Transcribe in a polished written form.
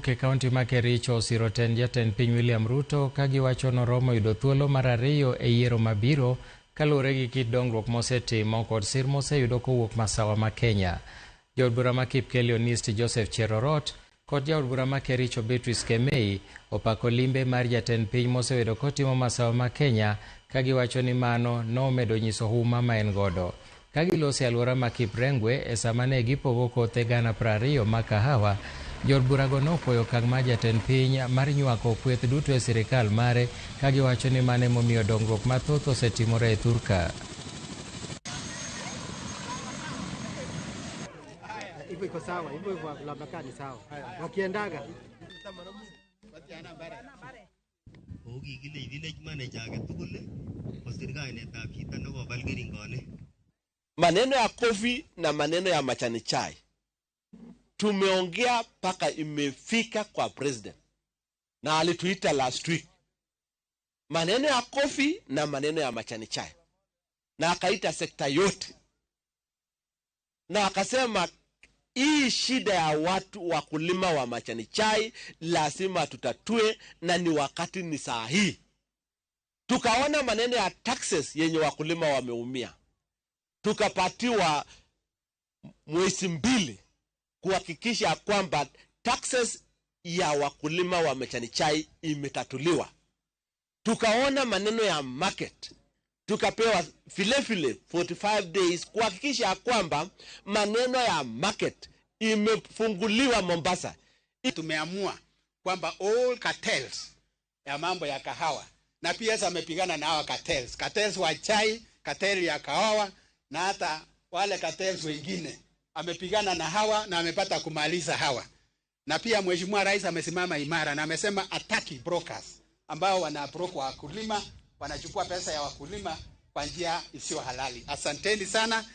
Ke kaunti ma Kericho osiro jatend piny William Ruto kagiwacho noromo yudo thuolo mar ariyo e yiero mabiro kaluwore gi kit dongruok mosetimo kod sir moseyudo kowuok masawa ma Kenya. Jaod bura ma Kipkelionist Joseph Cherorot kod jaod bura ma Kericho Beatrice Kemei opako limbe mar jatend piny moseyudo kotimo masawa ma Kenya kagiwacho ni mano nomedo nyiso huma ma en godo. Kagilose alwora ma Kiprengwe e sama ne gipogo kothe gana 20 ma kahawa, jood burago nokwayo okang' mar jatend piny mar nywako kweth duto e sirikal mare kagiwacho ni mano emomiyo dongruok mathoth osetimore e thurka. Iko sawa, hivyo labda kani sawa. Wakiendaga village manager agetugul kosir kainetab chito nekobal keringonik. Maneno ya kofi na maneno ya majani chai tumeongea paka imefika kwa president na alituita last week. Maneno ya kofi na maneno ya majani chai, na akaita sekta yote, na akasema hii shida ya watu wakulima wa majani chai lazima tutatue, na ni wakati ni saa hii. Tukaona maneno ya taxes yenye wakulima wameumia, tukapatiwa mwezi 2 kuhakikisha kwamba taxes ya wakulima wa majani chai imetatuliwa. Tukaona maneno ya market, tukapewa vile 45 days kuhakikisha kwamba maneno ya market imefunguliwa Mombasa. Tumeamua kwamba all cartels ya mambo ya kahawa, na pia amepigana na hawa cartels wa chai, cartel ya kahawa, na hata wale cartels wengine amepigana na hawa na amepata kumaliza hawa. Na pia Mheshimiwa Rais amesimama imara na amesema ataki brokers ambao wanabroker wakulima, wanachukua pesa ya wakulima kwa njia isiyo halali. Asanteni sana.